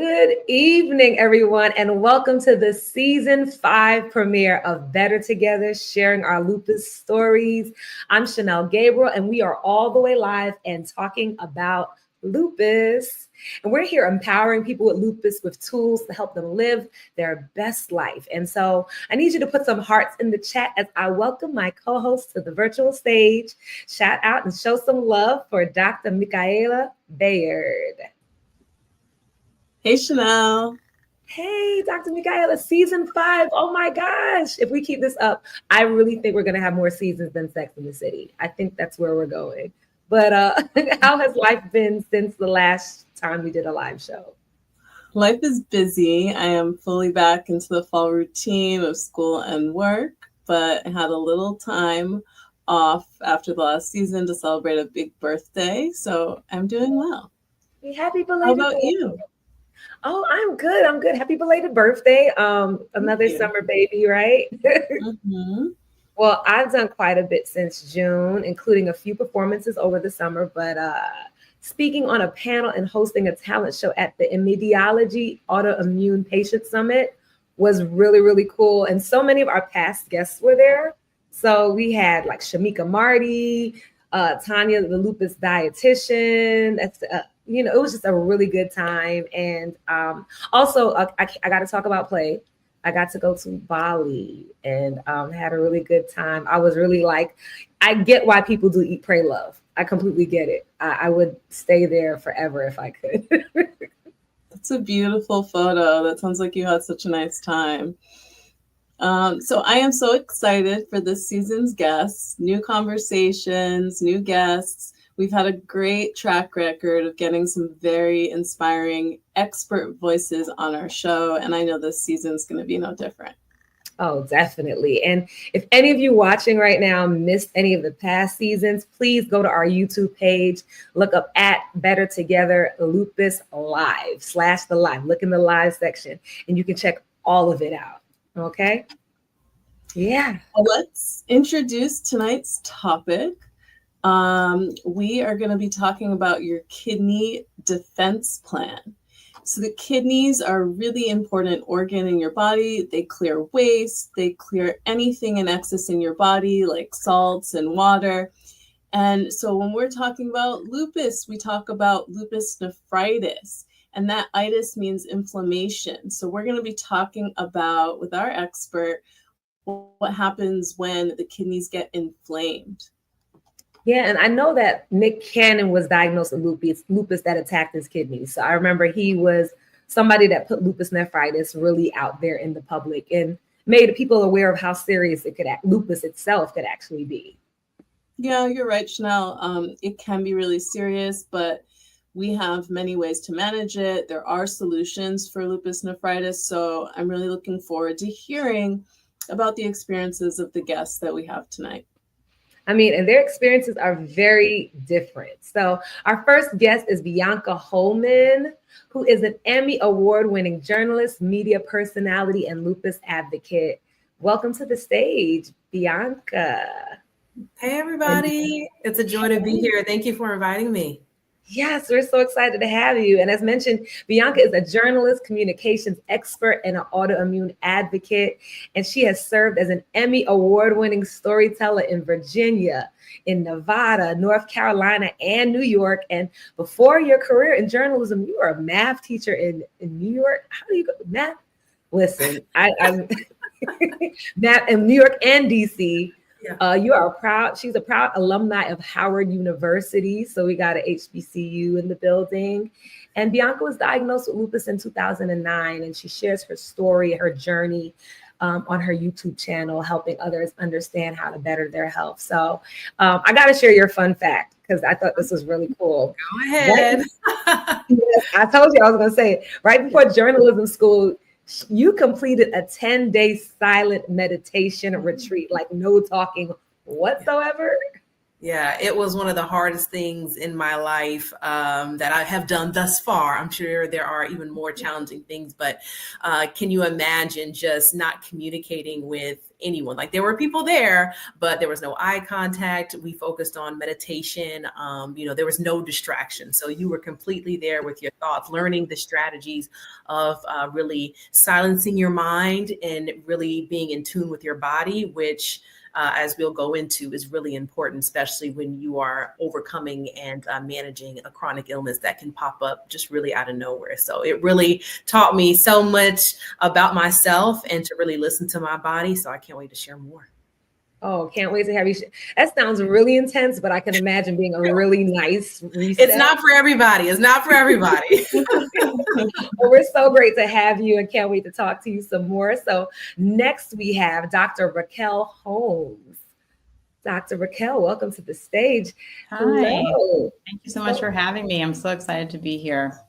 Good evening, everyone, and welcome to the season 5 premiere of Better Together, sharing our lupus stories. I'm Chanel Gabriel, and we are all the way live and talking about lupus. And we're here empowering people with lupus with tools to help them live their best life. And so I need you to put some hearts in the chat as I welcome my co-host to the virtual stage. Shout out and show some love for Dr. Michaela Bayard. Hey, Chanel. Hey, Dr. Michaela, season 5. Oh my gosh. If we keep this up, I really think we're going to have more seasons than Sex in the City. I think that's where we're going. But how has life been since the last time we did a live show? Life is busy. I am fully back into the fall routine of school and work, but I had a little time off after the last season to celebrate a big birthday. So I'm doing well. Happy belated How about birthday. you? Oh, I'm good. Happy belated birthday. Another summer baby, right? Mm-hmm. Well, I've done quite a bit since June, including a few performances over the summer, but speaking on a panel and hosting a talent show at the Immunology Autoimmune Patient Summit was really, really cool. And so many of our past guests were there. So we had like Shamika Marty, Tanya, the lupus dietitian. It was just a really good time. And also, I got to talk about play. I got to go to Bali and had a really good time. I was really I get why people do Eat, Pray, Love. I completely get it. I would stay there forever if I could. That's a beautiful photo. That sounds like you had such a nice time. So I am so excited for this season's guests, new conversations, new guests. We've had a great track record of getting some very inspiring expert voices on our show, and I know this season's going to be no different. Oh, definitely. And if any of you watching right now missed any of the past seasons, please go to our YouTube page, look up at Better Together Lupus Live /the live. Look in the live section, and you can check all of it out. Okay? Yeah. Well, let's introduce tonight's topic. We are going to be talking about your kidney defense plan. So the kidneys are a really important organ in your body. They clear waste, they clear anything in excess in your body, like salts and water. And so when we're talking about lupus, we talk about lupus nephritis, and that itis means inflammation. So we're going to be talking about, with our expert, what happens when the kidneys get inflamed. Yeah, and I know that Nick Cannon was diagnosed with lupus that attacked his kidneys. So I remember he was somebody that put lupus nephritis really out there in the public and made people aware of how serious lupus itself could actually be. Yeah, you're right, Chanel. It can be really serious, but we have many ways to manage it. There are solutions for lupus nephritis. So I'm really looking forward to hearing about the experiences of the guests that we have tonight. I mean, and their experiences are very different. So our first guest is Bianca Holman, who is an Emmy award-winning journalist, media personality, and lupus advocate. Welcome to the stage, Bianca. Hey, everybody. It's a joy to be here. Thank you for inviting me. Yes, we're so excited to have you. And as mentioned, Bianca is a journalist, communications expert, and an autoimmune advocate. And she has served as an Emmy award-winning storyteller in Virginia, in Nevada, North Carolina, and New York. And before your career in journalism, you were a math teacher in New York. How do you go? Math? Listen, I'm math in New York and DC. Yeah. She's a proud alumni of Howard University. So we got an HBCU in the building. And Bianca was diagnosed with lupus in 2009. And she shares her story, her journey on her YouTube channel, helping others understand how to better their health. So I got to share your fun fact because I thought this was really cool. Go ahead. Yes, I told you I was going to say it. Right before journalism school, you completed a 10-day silent meditation retreat, like no talking whatsoever. Yeah, it was one of the hardest things in my life that I have done thus far. I'm sure there are even more challenging things, but can you imagine just not communicating with anyone? Like there were people there, but there was no eye contact. We focused on meditation. There was no distraction. So you were completely there with your thoughts, learning the strategies of really silencing your mind and really being in tune with your body, which as we'll go into, is really important, especially when you are overcoming and managing a chronic illness that can pop up just really out of nowhere. So it really taught me so much about myself and to really listen to my body. So I can't wait to share more. Oh, can't wait to have you. That sounds really intense, but I can imagine being a really nice reset. It's not for everybody. It's not for everybody. Well, we're so great to have you and can't wait to talk to you some more. So next we have Dr. Raquel Holmes. Dr. Raquel, welcome to the stage. Hi. Hello. Thank you so much for having me. I'm so excited to be here.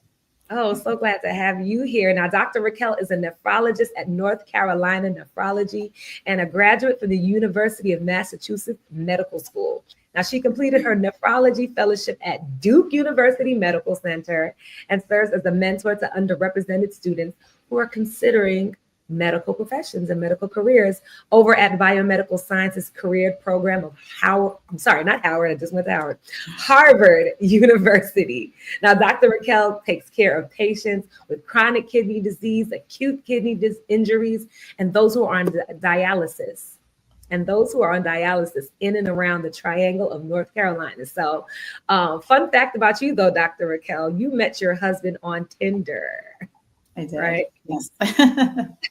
Oh, so glad to have you here. Now, Dr. Raquel is a nephrologist at North Carolina Nephrology and a graduate from the University of Massachusetts Medical School. Now, she completed her nephrology fellowship at Duke University Medical Center and serves as a mentor to underrepresented students who are considering medical professions and medical careers over at Biomedical Sciences Career Program of Harvard University. Now, Dr. Raquel takes care of patients with chronic kidney disease, acute kidney injuries, and those who are on dialysis. In and around the Triangle of North Carolina. So, fun fact about you, though, Dr. Raquel, you met your husband on Tinder. I did. Right? Yes.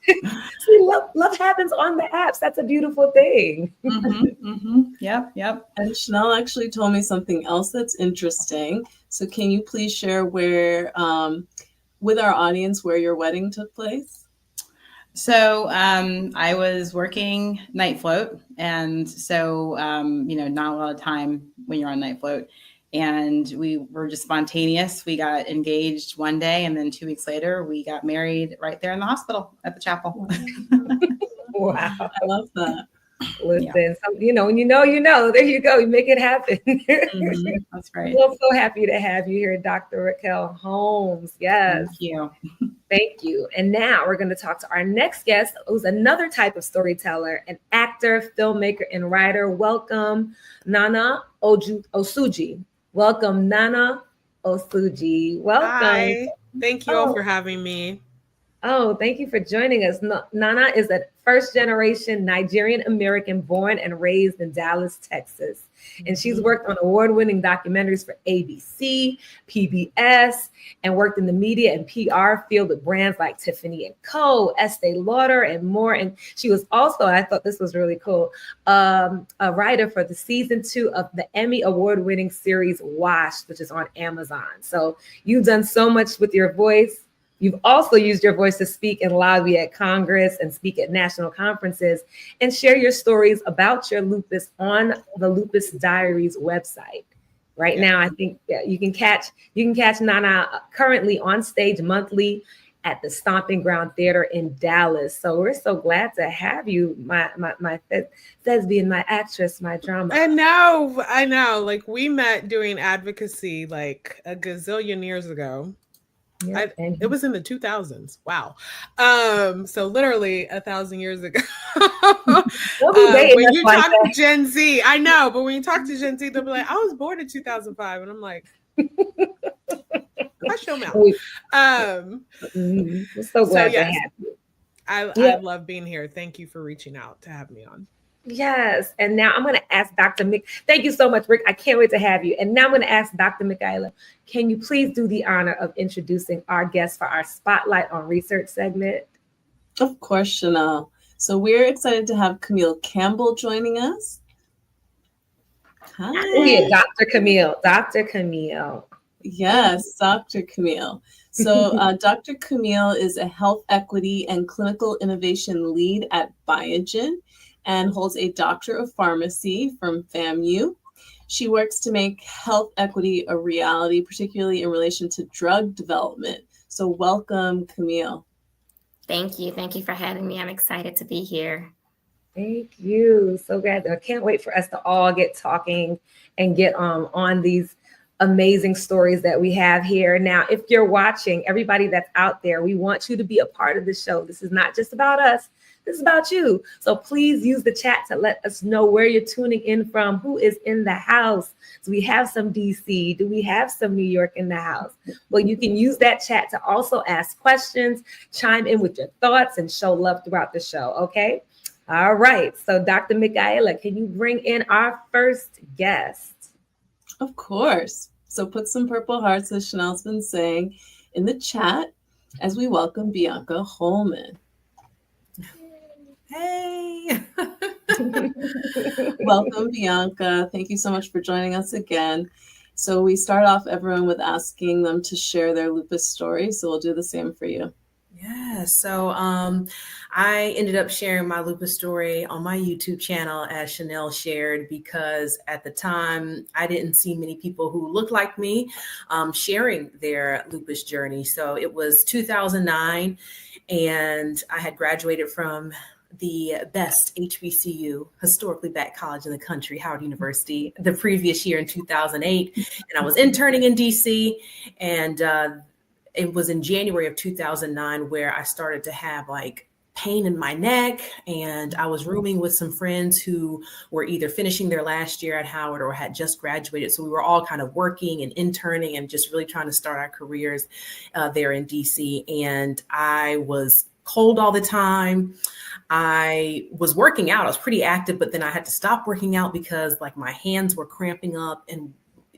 See, love happens on the apps. That's a beautiful thing. Yep. And Chanel actually told me something else that's interesting. So can you please share where, with our audience, where your wedding took place? So I was working night float. And so, not a lot of time when you're on night float. And we were just spontaneous. We got engaged one day, and then 2 weeks later, we got married right there in the hospital at the chapel. Wow. I love that. Listen, when you know, there you go. You make it happen. That's right. We're so happy to have you here, Dr. Raquel Holmes. Yes. Thank you. Thank you. And now we're going to talk to our next guest, who's another type of storyteller, an actor, filmmaker, and writer. Welcome, Nana Osuji. Welcome, Nana Osuji. Welcome. Hi. Thank you all for having me. Oh, thank you for joining us. Nana is a first-generation Nigerian American born and raised in Dallas, Texas. And she's worked on award-winning documentaries for ABC, PBS, and worked in the media and PR field with brands like Tiffany & Co., Estee Lauder, and more. And she was also, I thought this was really cool, a writer for the season 2 of the Emmy award-winning series Washed, which is on Amazon. So you've done so much with your voice. You've also used your voice to speak and lobby at Congress and speak at national conferences and share your stories about your lupus on the Lupus Diaries website. Right now, I think you can catch Nana currently on stage monthly at the Stomping Ground Theater in Dallas. So we're so glad to have you, my thespian, my actress, my drama. I know. Like we met doing advocacy like a gazillion years ago. Yep. It was in the 2000s. Wow. So literally 1,000 years ago. When you talk to Gen Z, I know, but when you talk to Gen Z, they'll be like, I was born in 2005. And I'm like, hush your mouth. We're so glad to have you. I love being here. Thank you for reaching out to have me on. Yes. And now I'm going to ask Dr. Mick. Thank you so much, Rick. I can't wait to have you. And now I'm going to ask Dr. Michaela, can you please do the honor of introducing our guest for our Spotlight on Research segment? Of course, Chanel. So we're excited to have Camille Campbell joining us. Hi. Oh, yeah, Dr. Camille. Dr. Camille. Yes, Dr. Camille. So Dr. Camille is a health equity and clinical innovation lead at Biogen and holds a Doctor of Pharmacy from FAMU. She works to make health equity a reality, particularly in relation to drug development. So welcome, Camille. Thank you. Thank you for having me. I'm excited to be here. Thank you. So glad. I can't wait for us to all get talking and get on these amazing stories that we have here. Now, if you're watching, everybody that's out there, we want you to be a part of the show. This is not just about us. This is about you. So please use the chat to let us know where you're tuning in from, who is in the house. Do we have some DC? Do we have some New York in the house? Well, you can use that chat to also ask questions, chime in with your thoughts, and show love throughout the show, okay? All right. So, Dr. Michaela, can you bring in our first guest? Of course. So put some purple hearts, as Chanel's been saying, in the chat as we welcome Bianca Holman. Hey. Welcome, Bianca. Thank you so much for joining us again. So we start off everyone with asking them to share their lupus story. So we'll do the same for you. Yeah, so I ended up sharing my lupus story on my YouTube channel, as Chanel shared, because at the time I didn't see many people who looked like me sharing their lupus journey. So it was 2009, and I had graduated from the best HBCU, historically black college in the country, Howard University, the previous year in 2008. And I was interning in DC, and it was in January of 2009 where I started to have like pain in my neck, and I was rooming with some friends who were either finishing their last year at Howard or had just graduated. So we were all kind of working and interning and just really trying to start our careers there in DC. And I was cold all the time. I was working out. I was pretty active, but then I had to stop working out because like my hands were cramping up and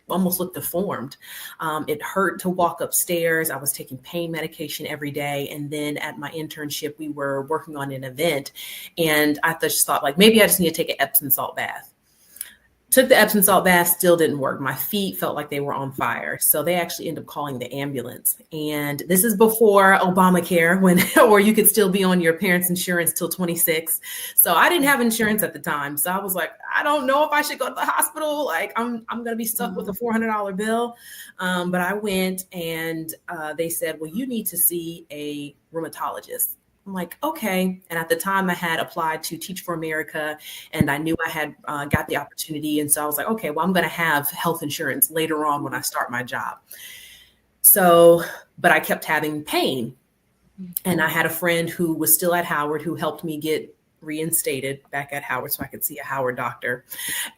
almost looked deformed. It hurt to walk upstairs. I was taking pain medication every day. And then at my internship, we were working on an event. And I just thought like, maybe I just need to take an Epsom salt bath. Took the Epsom salt bath, still didn't work. My feet felt like they were on fire. So they actually ended up calling the ambulance. And this is before Obamacare, or you could still be on your parents' insurance till 26. So I didn't have insurance at the time. So I was like, I don't know if I should go to the hospital. Like I'm going to be stuck with a $400 bill. But I went, and they said, well, you need to see a rheumatologist. I'm like, okay. And at the time I had applied to Teach for America, and I knew I had got the opportunity. And so I was like, okay, well, I'm going to have health insurance later on when I start my job. So, but I kept having pain. And I had a friend who was still at Howard who helped me get reinstated back at Howard so I could see a Howard doctor.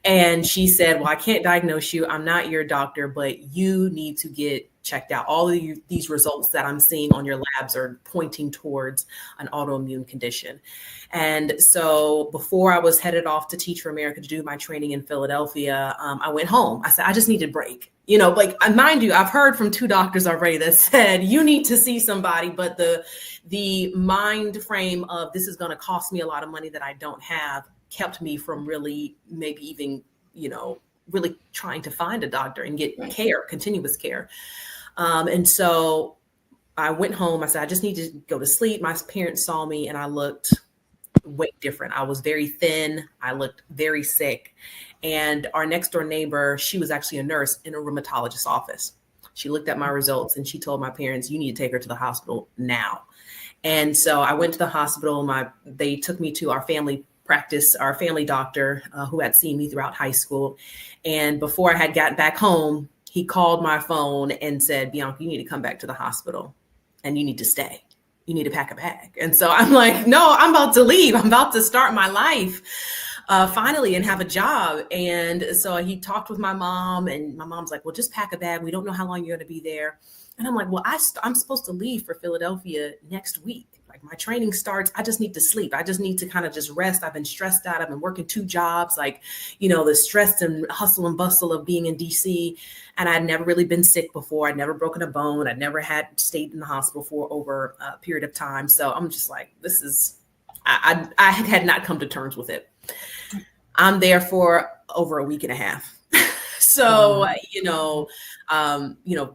And she said, well, I can't diagnose you. I'm not your doctor, but you need to get checked out. All of these results that I'm seeing on your labs are pointing towards an autoimmune condition. And so before I was headed off to Teach for America to do my training in Philadelphia, I went home. I said, I just need a break. You know, like, mind you, I've heard from 2 doctors already that said, you need to see somebody, but the mind frame of this is going to cost me a lot of money that I don't have kept me from really maybe even, you know, really trying to find a doctor and get care, continuous care. And so I went home. I said, I just need to go to sleep. My parents saw me and I looked way different. I was very thin. I looked very sick. And our next door neighbor, she was actually a nurse in a rheumatologist's office. She looked at my results and she told my parents, you need to take her to the hospital now. And so I went to the hospital. They took me to our family practice, our family doctor who had seen me throughout high school. And before I had gotten back home, he called my phone and said, Bianca, you need to come back to the hospital and you need to stay. You need to pack a bag. And so I'm like, no, I'm about to leave. I'm about to start my life finally and have a job. And so he talked with my mom, and my mom's like, well, just pack a bag. We don't know how long you're going to be there. And I'm like, well, I'm supposed to leave for Philadelphia next week. Like, my training starts. I just need to sleep. I just need to kind of just rest. I've been stressed out. I've been working 2 jobs, like, you know, the stress and hustle and bustle of being in DC. And I'd never really been sick before. I'd never broken a bone. I'd never had stayed in the hospital for over a period of time. So I'm just like, this is, I had not come to terms with it. I'm there for over a week and a half. So, you know,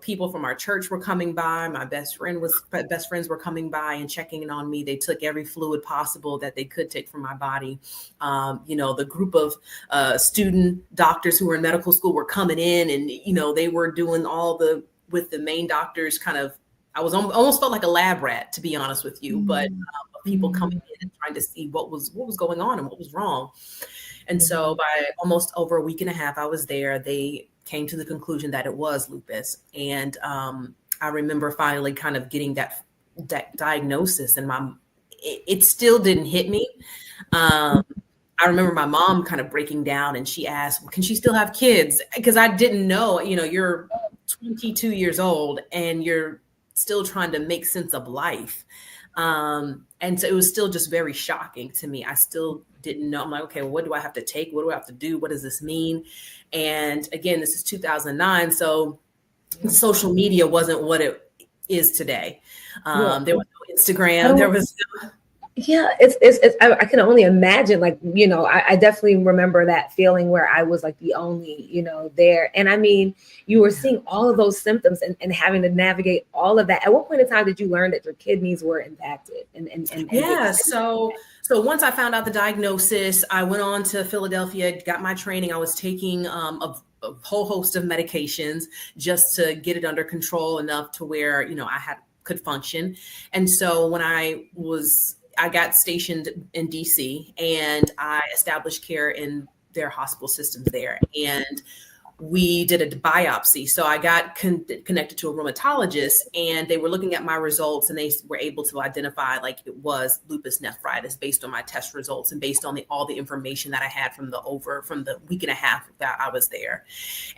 people from our church were coming by. My best friends were coming by and checking in on me. They took every fluid possible that they could take from my body. The group of student doctors who were in medical school were coming in, and, you know, they were doing with the main doctors kind of, I was almost felt like a lab rat, to be honest with you. But of people coming in and trying to see what was going on and what was wrong. And so by almost over a week and a half I was there, they came to the conclusion that it was lupus. And I remember finally kind of getting that diagnosis, and it still didn't hit me. I remember my mom kind of breaking down, and she asked, well, can she still have kids? Because I didn't know, you're 22 years old and you're still trying to make sense of life. And so it was still just very shocking to me. I still didn't know. I'm like, okay, well, what do I have to take? What do I have to do? What does this mean? And again, this is 2009. So social media wasn't what it is today. There was no Instagram. There was no... Yeah, I can only imagine, like, I definitely remember that feeling where I was like the only, there. And I mean, you were seeing all of those symptoms and having to navigate all of that. At what point in time did you learn that your kidneys were impacted? Yeah, so once I found out the diagnosis, I went on to Philadelphia, got my training. I was taking a whole host of medications just to get it under control enough to where, could function. And so when I got stationed in DC, and I established care in their hospital systems there. And we did a biopsy. So I got connected to a rheumatologist, and they were looking at my results, and they were able to identify like it was lupus nephritis based on my test results and based on all the information that I had from the week and a half that I was there.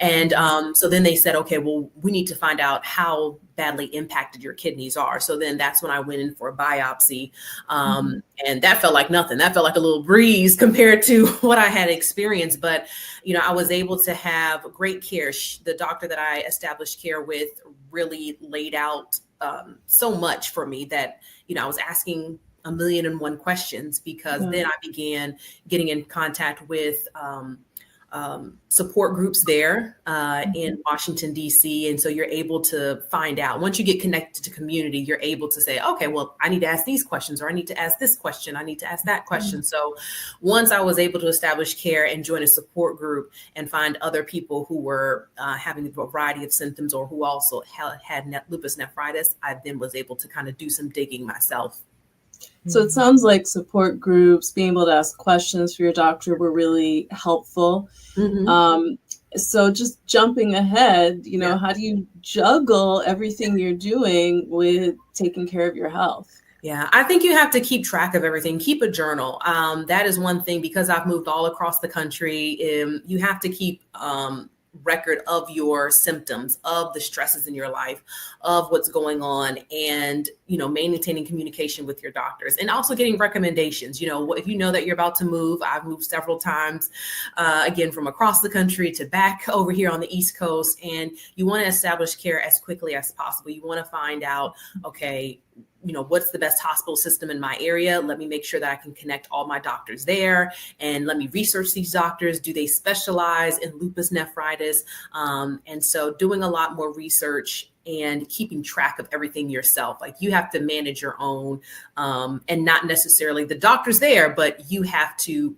And so then they said, okay, well, we need to find out how badly impacted your kidneys are. So then that's when I went in for a biopsy. And that felt like nothing. That felt like a little breeze compared to what I had experienced. But, I was able to have great care. The doctor that I established care with really laid out so much for me that, I was asking 1,000,001 questions, because then I began getting in contact with support groups there in Washington, D.C. And so you're able to find out, once you get connected to community, you're able to say, okay, well, I need to ask these questions, or I need to ask this question. I need to ask that question. So once I was able to establish care and join a support group and find other people who were having a variety of symptoms, or who also had lupus nephritis, I then was able to kind of do some digging myself. So it sounds like support groups, being able to ask questions for your doctor, were really helpful. So just jumping ahead, how do you juggle everything you're doing with taking care of your health? Yeah, I think you have to keep track of everything. Keep a journal. That is one thing, because I've moved all across the country. You have to keep record of your symptoms, of the stresses in your life, of what's going on, and maintaining communication with your doctors, and also getting recommendations. If you know that you're about to move, I've moved several times, again, from across the country to back over here on the East Coast, and you want to establish care as quickly as possible. You want to find out, okay, what's the best hospital system in my area? Let me make sure that I can connect all my doctors there, and let me research these doctors. Do they specialize in lupus nephritis? And so doing a lot more research and keeping track of everything yourself. Like, you have to manage your own, and not necessarily the doctors there, but you have to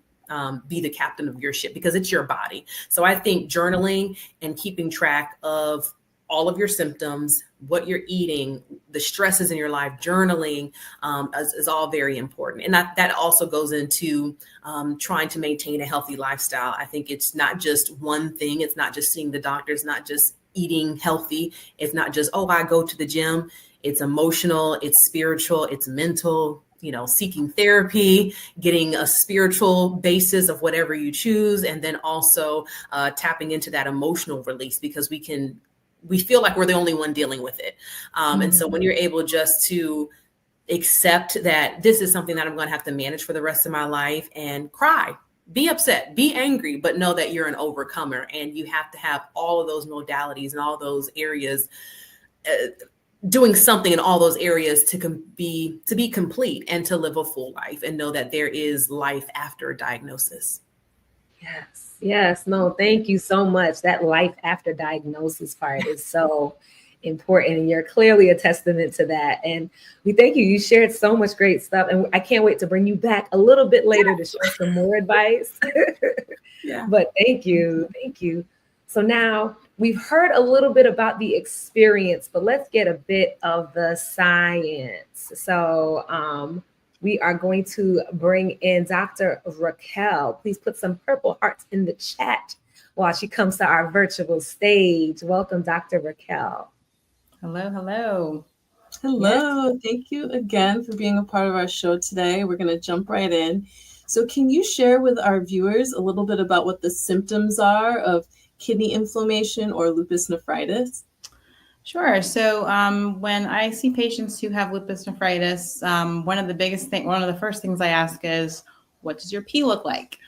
be the captain of your ship, because it's your body. So I think journaling and keeping track of all of your symptoms, what you're eating, the stresses in your life, journaling is all very important. And that also goes into trying to maintain a healthy lifestyle. I think it's not just one thing. It's not just seeing the doctor. It's not just eating healthy. It's not just, I go to the gym. It's emotional, it's spiritual, it's mental, seeking therapy, getting a spiritual basis of whatever you choose, and then also tapping into that emotional release, because we feel like we're the only one dealing with it. And so when you're able just to accept that this is something that I'm going to have to manage for the rest of my life, and cry, be upset, be angry, but know that you're an overcomer, and you have to have all of those modalities and all those areas, doing something in all those areas to be complete and to live a full life, and know that there is life after a diagnosis. Yes. No, thank you so much. That life after diagnosis part is so important, and you're clearly a testament to that. And we thank you. You shared so much great stuff, and I can't wait to bring you back a little bit later to share some more advice. But thank you. So now we've heard a little bit about the experience, but let's get a bit of the science. So we are going to bring in Dr. Raquel. Please put some purple hearts in the chat while she comes to our virtual stage. Welcome, Dr. Raquel. Hello, hello. Hello. Yes. Thank you again for being a part of our show today. We're going to jump right in. So can you share with our viewers a little bit about what the symptoms are of kidney inflammation or lupus nephritis? Sure. So when I see patients who have lupus nephritis, one of the first things I ask is, what does your pee look like?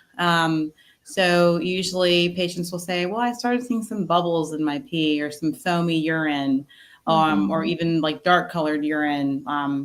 So usually patients will say, well, I started seeing some bubbles in my pee or some foamy urine, or even like dark colored urine,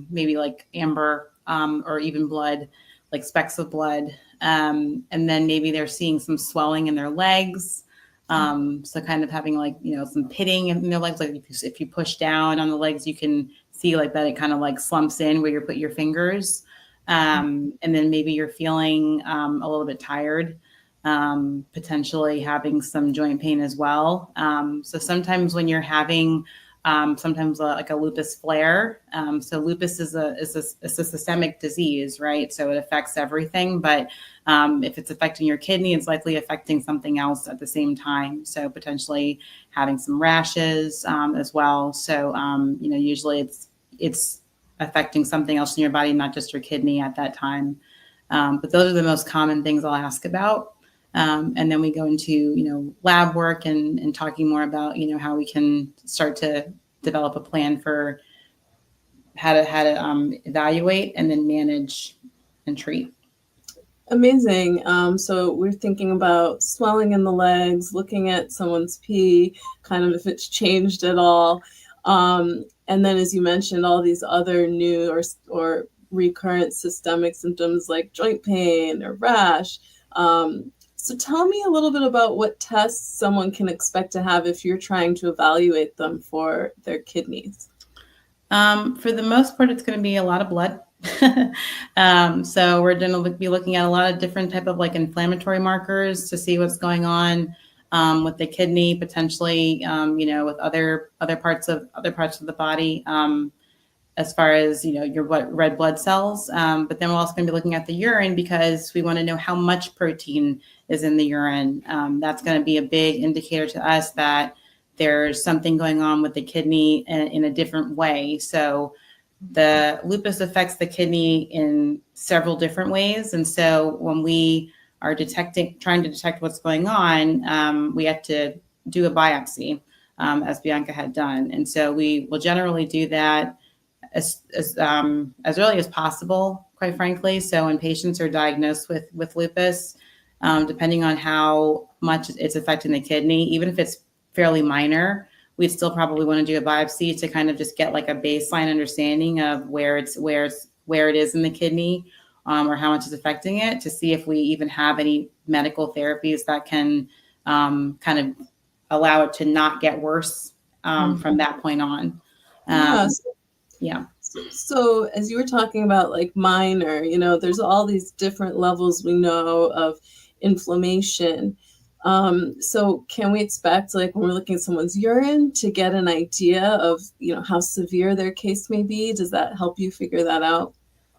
maybe like amber, or even blood, like specks of blood. And then maybe they're seeing some swelling in their legs. So kind of having like, some pitting in their legs, like if you push down on the legs, you can see like that it kind of like slumps in where you put your fingers. And then maybe you're feeling a little bit tired, potentially having some joint pain as well. So sometimes when you're having like a lupus flare. So lupus is a systemic disease, right? So it affects everything, but if it's affecting your kidney, it's likely affecting something else at the same time. So potentially having some rashes as well. So usually it's affecting something else in your body, not just your kidney at that time. But those are the most common things I'll ask about. And then we go into, lab work and talking more about, how we can start to develop a plan for how to evaluate and then manage and treat. Amazing. So we're thinking about swelling in the legs, looking at someone's pee, kind of if it's changed at all. And then, as you mentioned, all these other new or recurrent systemic symptoms like joint pain or rash. So tell me a little bit about what tests someone can expect to have if you're trying to evaluate them for their kidneys. For the most part, it's going to be a lot of blood. So we're going to be looking at a lot of different type of like inflammatory markers to see what's going on with the kidney, potentially, with other parts of the body. As far as, your red blood cells. But then we're also going to be looking at the urine because we want to know how much protein is in the urine. That's going to be a big indicator to us that there's something going on with the kidney in a different way. So the lupus affects the kidney in several different ways. And so when we are trying to detect what's going on, we have to do a biopsy, as Bianca had done. And so we will generally do that as early as possible, quite frankly. So when patients are diagnosed with lupus, depending on how much it's affecting the kidney, even if it's fairly minor, we'd still probably want to do a biopsy to kind of just get like a baseline understanding of where it is in the kidney, or how much is affecting it, to see if we even have any medical therapies that can kind of allow it to not get worse from that point on. Yeah. So as you were talking about like minor, there's all these different levels we know of inflammation. So can we expect, like when we're looking at someone's urine, to get an idea of, how severe their case may be? Does that help you figure that out?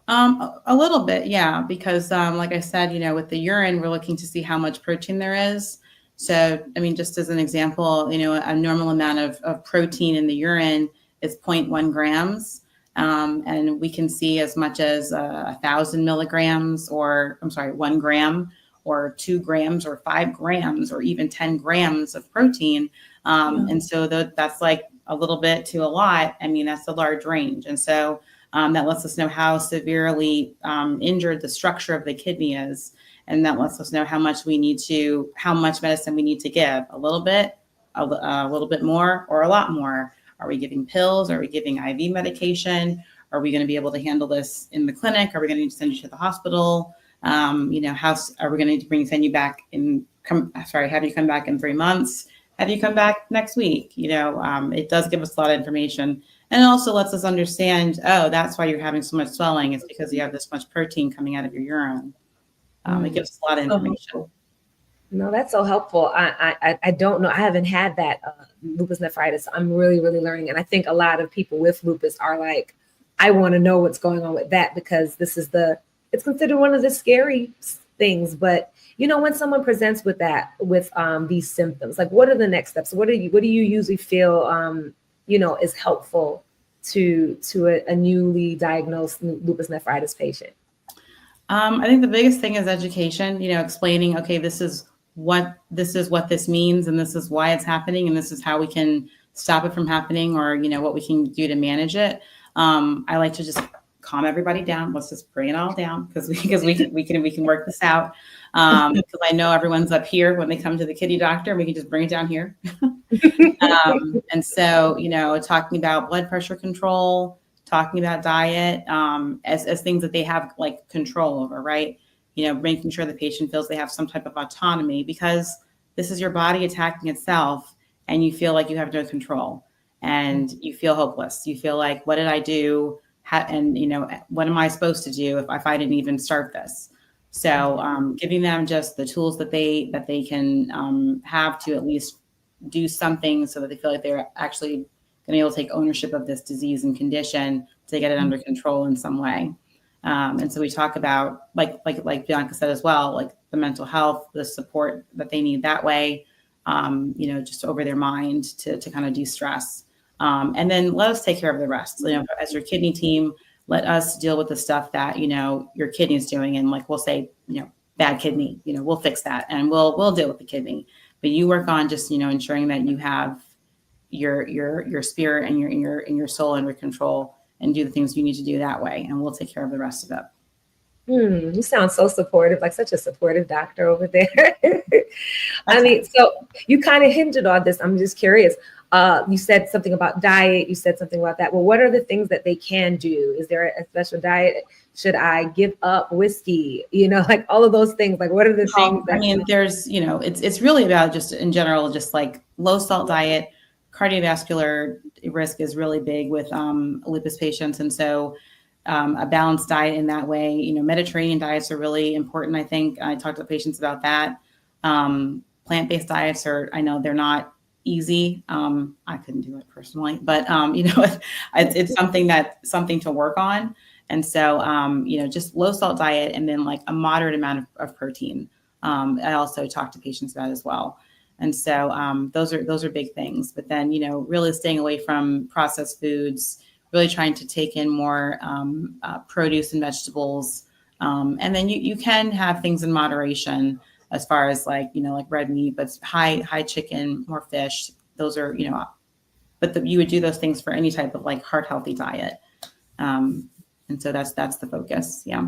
A little bit, yeah, because like I said, with the urine, we're looking to see how much protein there is. So, I mean, just as an example, a normal amount of protein in the urine is 0.1 grams. And we can see as much as 1,000 milligrams, 1 gram, or 2 grams, or 5 grams, or even 10 grams of protein. And so that's like a little bit to a lot. I mean, that's a large range. And so that lets us know how severely injured the structure of the kidney is. And that lets us know how much medicine we need to give, a little bit more, or a lot more. Are we giving pills? Are we giving IV medication? Are we going to be able to handle this in the clinic? Are we going to need to send you to the hospital? How are we going to send you back have you come back in 3 months? Have you come back next week? It does give us a lot of information, and it also lets us understand, that's why you're having so much swelling. It's because you have this much protein coming out of your urine. It gives us a lot of information. No, that's so helpful. I don't know. I haven't had that lupus nephritis. I'm really, really learning. And I think a lot of people with lupus are like, I want to know what's going on with that, because it's considered one of the scary things. But when someone presents with these symptoms, like, what are the next steps? What do you usually feel, is helpful to a newly diagnosed lupus nephritis patient? I think the biggest thing is education, explaining, okay, this is what this means, and this is why it's happening, and this is how we can stop it from happening, or, what we can do to manage it. I like to just calm everybody down. Let's just bring it all down, because we can work this out. Because I know everyone's up here when they come to the kidney doctor, and we can just bring it down here. And so, talking about blood pressure control, talking about diet, as things that they have like control over, right? Making sure the patient feels they have some type of autonomy, because this is your body attacking itself, and you feel like you have no control, and you feel hopeless. You feel like, what did I do? And what am I supposed to do if I didn't even start this? So giving them just the tools that they can have to at least do something, so that they feel like they're actually going to be able to take ownership of this disease and condition, to get it under control in some way. And so we talk about, like Bianca said as well, like the mental health, the support that they need that way, just over their mind to kind of de-stress. And then let us take care of the rest. As your kidney team, let us deal with the stuff that, your kidney is doing. And like, we'll say, bad kidney, we'll fix that, and we'll deal with the kidney. But you work on just, ensuring that you have your spirit and your soul under control, and do the things you need to do that way. And we'll take care of the rest of it. You sound so supportive, like such a supportive doctor over there. I mean, so you kind of hinted on this. I'm just curious. You said something about diet. You said something about that. Well, what are the things that they can do? Is there a special diet? Should I give up whiskey? Like all of those things. Like, what are the things? I mean, there's, it's really about just in general, just like low salt diet. Cardiovascular risk is really big with lupus patients. And so a balanced diet in that way, Mediterranean diets are really important. I think I talked to patients about that. Plant-based diets I know they're not easy. I couldn't do it personally, but it's something to work on. And so, just low salt diet, and then like a moderate amount of protein. I also talk to patients about as well. And so those are big things. But then, really staying away from processed foods, really trying to take in more produce and vegetables. And then you can have things in moderation, as far as like red meat, but high chicken, more fish. Those are, but you would do those things for any type of like heart healthy diet. And so that's the focus. Yeah.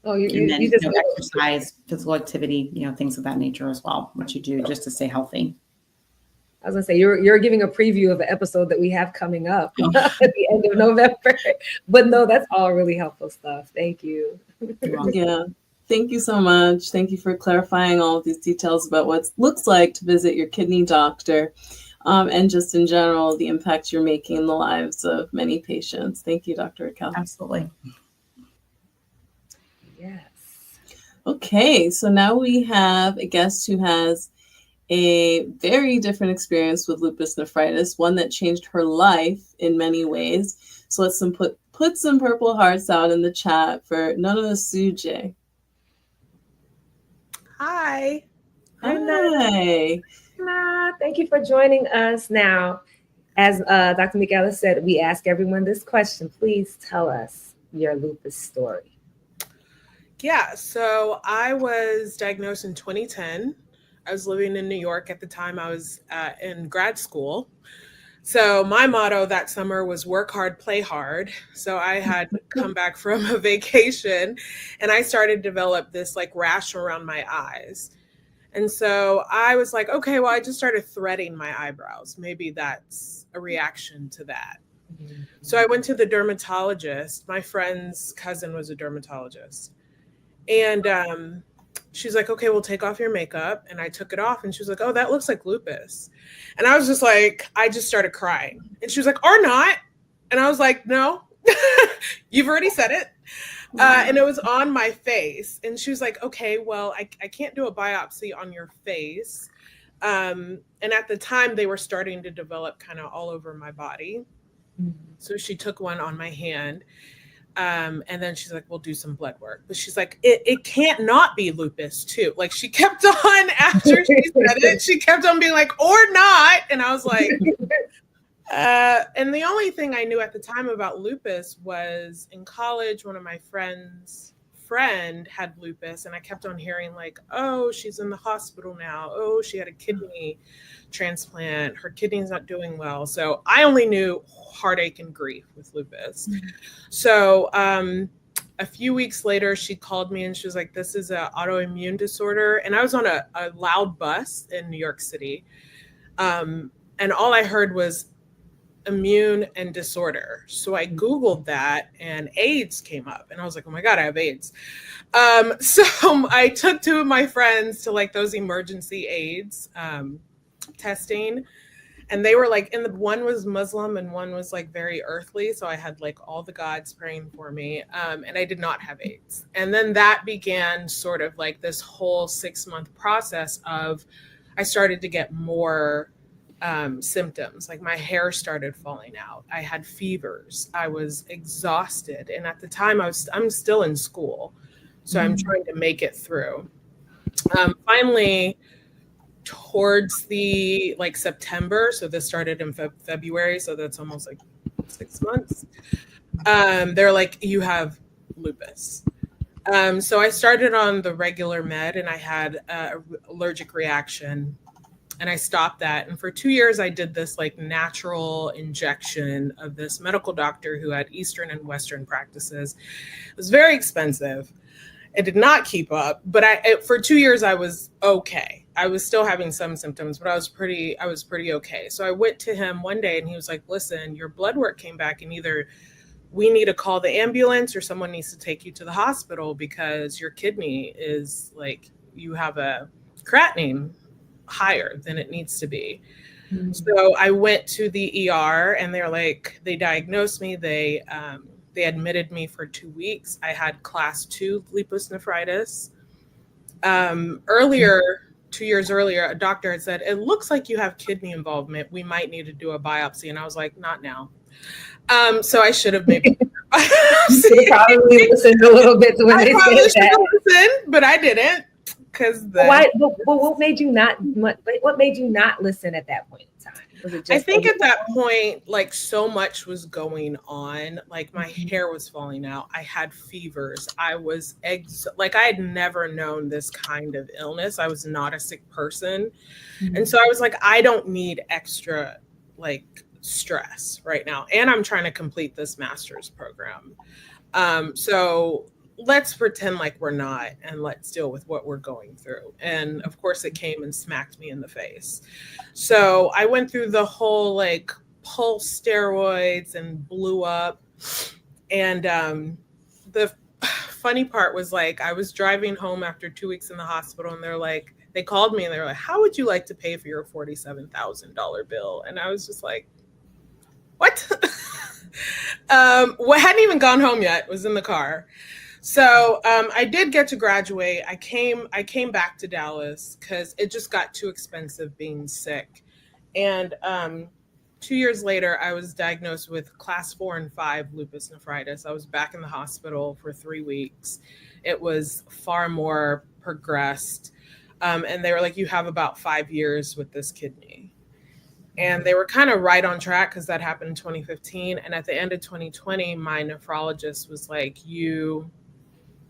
Oh, and then exercise, physical activity, things of that nature as well, what you do just to stay healthy. I was gonna say, you're giving a preview of an episode that we have coming up at the end of November. But no, that's all really helpful stuff. Thank you. Yeah. Thank you so much. Thank you for clarifying all of these details about what it looks like to visit your kidney doctor, and just in general, the impact you're making in the lives of many patients. Thank you, Dr. Raquel. Absolutely. Yes. Okay, so now we have a guest who has a very different experience with lupus nephritis, one that changed her life in many ways. So let's put some purple hearts out in the chat for Nono Suje. Hi. Hi. Thank you for joining us. Now, as Dr. Michaela said, we ask everyone this question. Please tell us your lupus story. Yeah, so I was diagnosed in 2010. I was living in New York at the time. I was in grad school. So my motto that summer was work hard, play hard. So I had come back from a vacation, and I started to develop this like rash around my eyes. And so I was like, okay, well, I just started threading my eyebrows. Maybe that's a reaction to that. Mm-hmm. So I went to the dermatologist. My friend's cousin was a dermatologist. And she's like, okay, we'll take off your makeup. And I took it off, and she was like, oh, that looks like lupus. And I was just like, I just started crying. And she was like, or not. And I was like, no, you've already said it. And it was on my face. And she was like, okay, well, I can't do a biopsy on your face. And at the time, they were starting to develop kind of all over my body. So she took one on my hand. And then she's like, we'll do some blood work. But she's like, it can't not be lupus too. Like she kept on, after she said it, she kept on being like, or not. And I was like, and the only thing I knew at the time about lupus was in college, one of my friends' friend had lupus, and I kept on hearing like, oh, she's in the hospital now. Oh, she had a kidney transplant. Her kidney's not doing well. So I only knew heartache and grief with lupus. So a few weeks later, she called me and she was like, this is an autoimmune disorder. And I was on a loud bus in New York City. And all I heard was immune and disorder. So I Googled that and AIDS came up. And I was like, oh my God, I have AIDS. So I took two of my friends to like those emergency AIDS testing. And they were like, one was Muslim and one was like very earthly. So I had like all the gods praying for me. And I did not have AIDS. And then that began sort of like this whole 6-month process of, I started to get more symptoms. Like my hair started falling out. I had fevers. I was exhausted. And at the time I'm still in school. So I'm trying to make it through. Finally, towards the like September, so this started in February, so that's almost like 6 months, they're like, you have lupus. So I started on the regular med and I had an allergic reaction and I stopped that. And for 2 years, I did this like natural injection of this medical doctor who had Eastern and Western practices. It was very expensive. It did not keep up, but for 2 years, I was okay. I was still having some symptoms, but I was pretty okay. So I went to him one day and he was like, listen, your blood work came back and either we need to call the ambulance or someone needs to take you to the hospital because your kidney is like, you have a creatinine higher than it needs to be. Mm-hmm. So I went to the ER and they're like, they diagnosed me. They admitted me for 2 weeks. I had class 2 lupus nephritis. Earlier, 2 years earlier, a doctor had said, it looks like you have kidney involvement. We might need to do a biopsy. And I was like, not now. So I should have maybe probably listened a little bit to when they said that. Listened, but I didn't. What made you not listen at that point in time? Was it just I think at that point, like so much was going on. Like my hair was falling out. I had fevers. I was like I had never known this kind of illness. I was not a sick person. Mm-hmm. And so I was like, I don't need extra like stress right now. And I'm trying to complete this master's program. So let's pretend like we're not, and let's deal with what we're going through. And of course it came and smacked me in the face. So I went through the whole like pulse steroids and blew up. And the funny part was like, I was driving home after 2 weeks in the hospital and they called me and they were like, how would you like to pay for your $47,000 bill? And I was just like, what? Hadn't even gone home yet, was in the car. So I did get to graduate. I came back to Dallas because it just got too expensive being sick. And 2 years later, I was diagnosed with class 4 and 5 lupus nephritis. I was back in the hospital for 3 weeks. It was far more progressed. And they were like, you have about 5 years with this kidney. And they were kind of right on track because that happened in 2015. And at the end of 2020, my nephrologist was like, you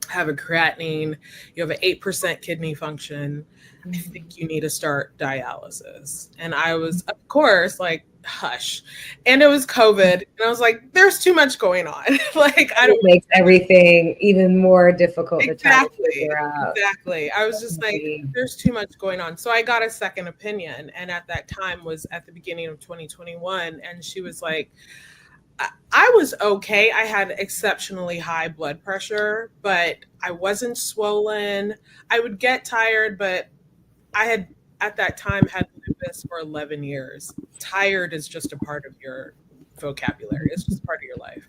have a creatinine, you have an 8% kidney function. I think you need to start dialysis. And I was, of course, like, hush. And it was COVID. And I was like, there's too much going on. Like, it makes everything even more difficult to try to figure out. Exactly. I was just like, there's too much going on. So I got a second opinion. And at that time was at the beginning of 2021. And she was like, I was okay. I had exceptionally high blood pressure, but I wasn't swollen. I would get tired, but I had at that time had lupus for 11 years. Tired is just a part of your vocabulary. It's just part of your life.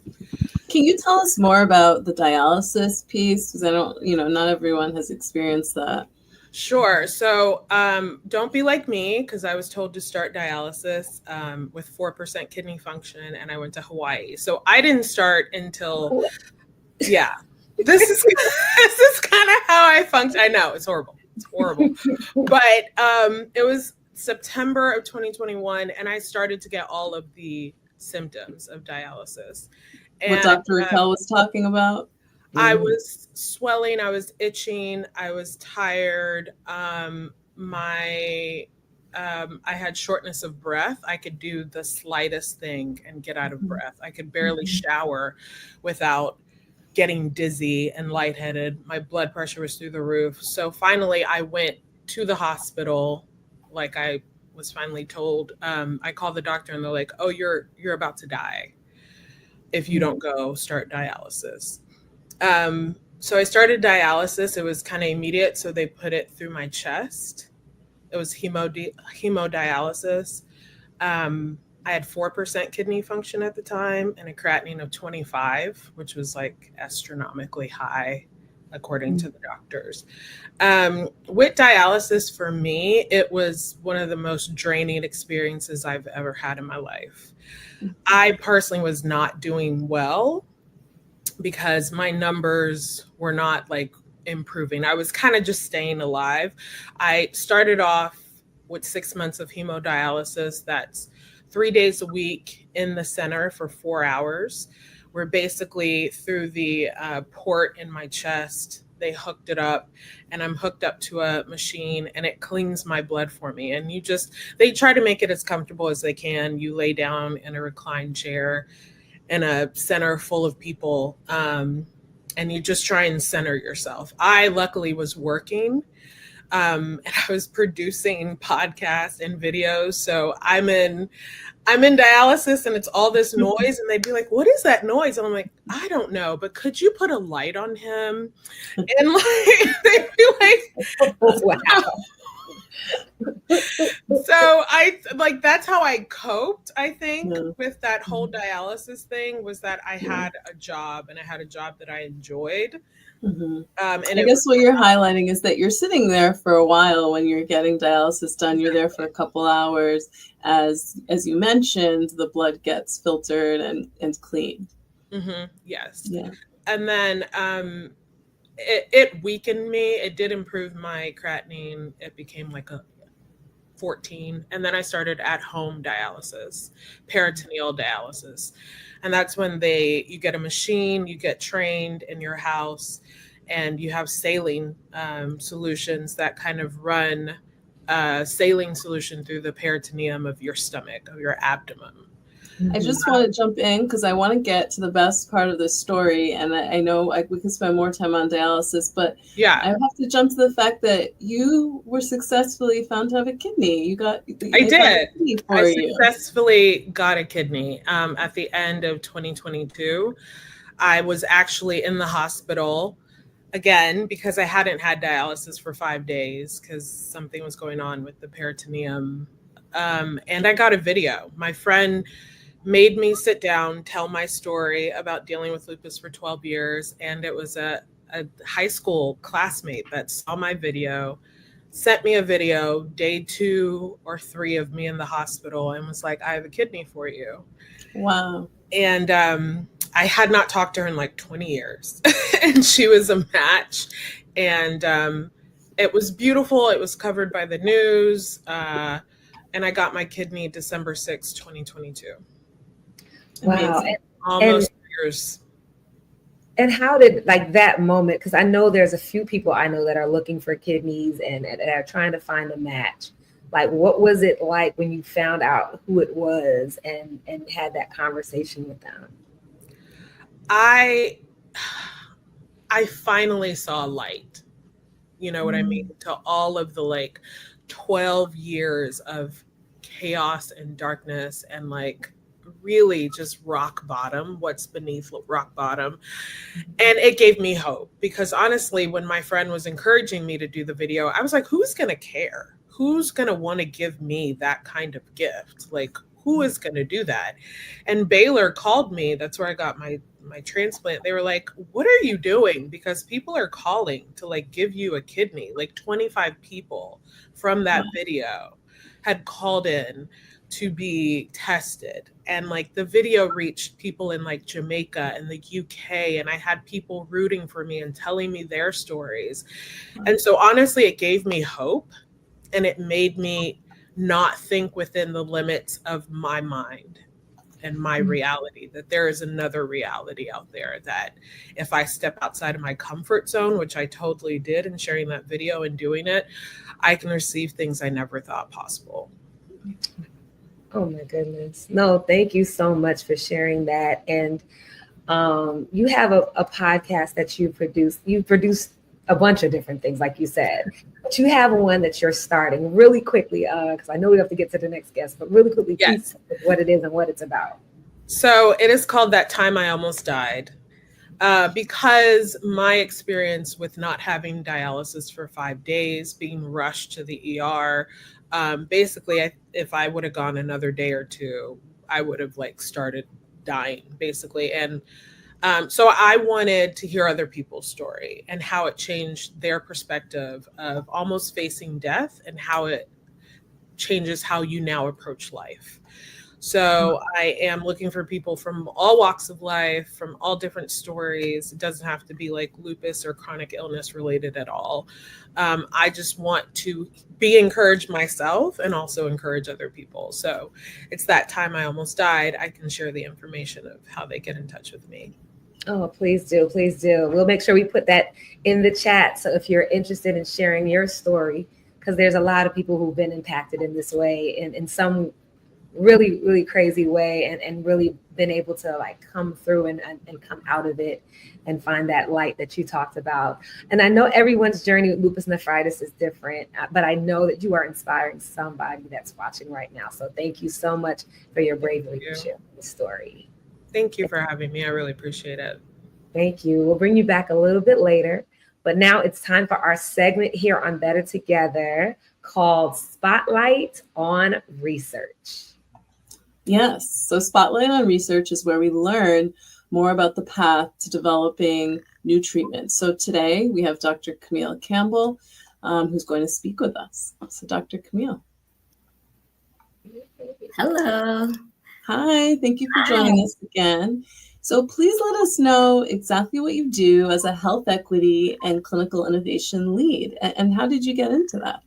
Can you tell us more about the dialysis piece? Because I don't, not everyone has experienced that. Sure. So don't be like me, because I was told to start dialysis with 4% kidney function, and I went to Hawaii. So I didn't start until, yeah, this is this is kind of how I function. I know it's horrible. It's horrible. But it was September of 2021, and I started to get all of the symptoms of dialysis. And What Dr. Raquel was talking about. I was swelling, I was itching, I was tired. I had shortness of breath. I could do the slightest thing and get out of breath. I could barely shower without getting dizzy and lightheaded. My blood pressure was through the roof. So finally I went to the hospital, like I was finally told. I called the doctor and they're like, "Oh, you're about to die if you don't go start dialysis." So I started dialysis. It was kind of immediate. So they put it through my chest. It was hemodialysis. I had 4% kidney function at the time and a creatinine of 25, which was like astronomically high, according to the doctors. With dialysis, for me, it was one of the most draining experiences I've ever had in my life. I personally was not doing well because my numbers were not like improving. I was kind of just staying alive. I started off with 6 months of hemodialysis. That's 3 days a week in the center for 4 hours. We're basically through the port in my chest. They hooked it up and I'm hooked up to a machine and it cleans my blood for me. And they try to make it as comfortable as they can. You lay down in a reclined chair in a center full of people, and you just try and center yourself. I luckily was working, and I was producing podcasts and videos. So I'm in dialysis and it's all this noise, and they'd be like, "What is that noise?" And I'm like, "I don't know, but could you put a light on him?" And like they'd be like, Wow. So that's how I coped, I think, with that whole dialysis thing, was that I had a job, and I had a job that I enjoyed. And I guess what you're highlighting is that you're sitting there for a while when you're getting dialysis done. You're there for a couple hours. As you mentioned, the blood gets filtered and cleaned. Yes. Yeah. And then it weakened me. It did improve my creatinine. It became like a 14. And then I started at-home dialysis, peritoneal dialysis. And that's when you get a machine, you get trained in your house, and you have saline solutions that kind of run saline solution through the peritoneum of your stomach, of your abdomen. I just want to jump in because I want to get to the best part of this story. And I know we could spend more time on dialysis, but yeah, I have to jump to the fact that you were successfully found to have a kidney. I successfully got a kidney at the end of 2022. I was actually in the hospital again because I hadn't had dialysis for 5 days because something was going on with the peritoneum. And I got a video. My friend made me sit down, tell my story about dealing with lupus for 12 years. And it was a high school classmate that saw my video, sent me a video day 2 or 3 of me in the hospital, and was like, "I have a kidney for you." Wow. And I had not talked to her in like 20 years. And she was a match. And it was beautiful. It was covered by the news. And I got my kidney December 6, 2022. Wow. Almost years. And how did that moment, because I know there's a few people I know that are looking for kidneys and are trying to find a match. Like, what was it like when you found out who it was and had that conversation with them? I finally saw light. You know what I mean? To all of the 12 years of chaos and darkness and really just rock bottom, what's beneath rock bottom. And it gave me hope because honestly, when my friend was encouraging me to do the video, I was like, who's going to care? Who's going to want to give me that kind of gift? who is going to do that? And Baylor called me. That's where I got my transplant. They were like, what are you doing? Because people are calling to like give you a kidney. Like 25 people from that video had called in to be tested. And like the video reached people in like Jamaica and the UK. And I had people rooting for me and telling me their stories. And so honestly, it gave me hope, and it made me not think within the limits of my mind and my reality, that there is another reality out there, that if I step outside of my comfort zone, which I totally did in sharing that video and doing it, I can receive things I never thought possible. Oh my goodness. No, thank you so much for sharing that. And you have a podcast that you produce. You produced a bunch of different things, like you said, but you have one that you're starting really quickly, because I know we have to get to the next guest, but really quickly, Yes. please tell us what it is and what it's about. So it is called That Time I Almost Died. Because my experience with not having dialysis for 5 days, being rushed to the ER, basically, if I would have gone another day or two, I would have like started dying, basically. And so I wanted to hear other people's story and how it changed their perspective of almost facing death, and how it changes how you now approach life. So I am looking for people from all walks of life, from all different stories. It doesn't have to be like lupus or chronic illness related at all. I just want to be encouraged myself and also encourage other people. So it's That Time I Almost Died. I can share the information of how they get in touch with me. Oh, please do. Please do. We'll make sure we put that in the chat. So if you're interested in sharing your story, because there's a lot of people who've been impacted in this way, in some really, really crazy way, and really been able to like come through and come out of it and find that light that you talked about. And I know everyone's journey with lupus nephritis is different, but I know that you are inspiring somebody that's watching right now. So thank you so much for your bravery to share the story. Thank you for having me. I really appreciate it. Thank you. We'll bring you back a little bit later, but now it's time for our segment here on Better Together called Spotlight on Research. Yes. So Spotlight on Research is where we learn more about the path to developing new treatments. So today we have Dr. Camille Campbell, who's going to speak with us. So Dr. Camille. Hello. Hi, thank you for joining us again. So please let us know exactly what you do as a health equity and clinical innovation lead, and how did you get into that?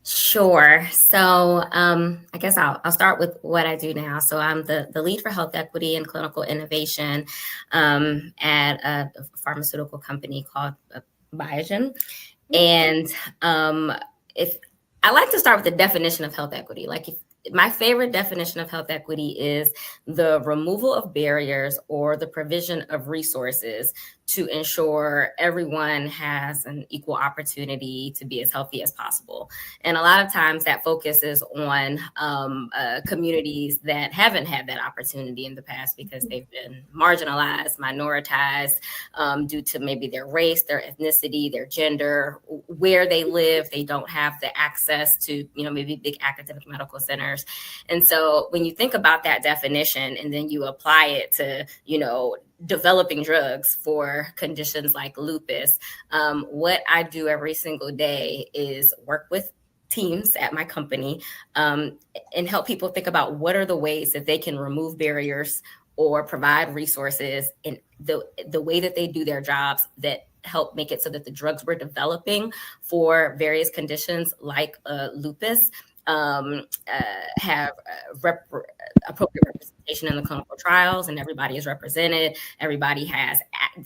Sure. So I guess I'll start with what I do now. So I'm the lead for health equity and clinical innovation at a pharmaceutical company called Biogen. And if I like to start with the definition of health equity, my favorite definition of health equity is the removal of barriers or the provision of resources to ensure everyone has an equal opportunity to be as healthy as possible. And a lot of times that focuses on communities that haven't had that opportunity in the past because they've been marginalized, minoritized due to maybe their race, their ethnicity, their gender, where they live. They don't have the access to, maybe big academic medical centers. And so when you think about that definition and then you apply it to, developing drugs for conditions like lupus, what I do every single day is work with teams at my company and help people think about what are the ways that they can remove barriers or provide resources in the way that they do their jobs that help make it so that the drugs we're developing for various conditions like lupus have appropriate representation in the clinical trials, and everybody is represented. Everybody has,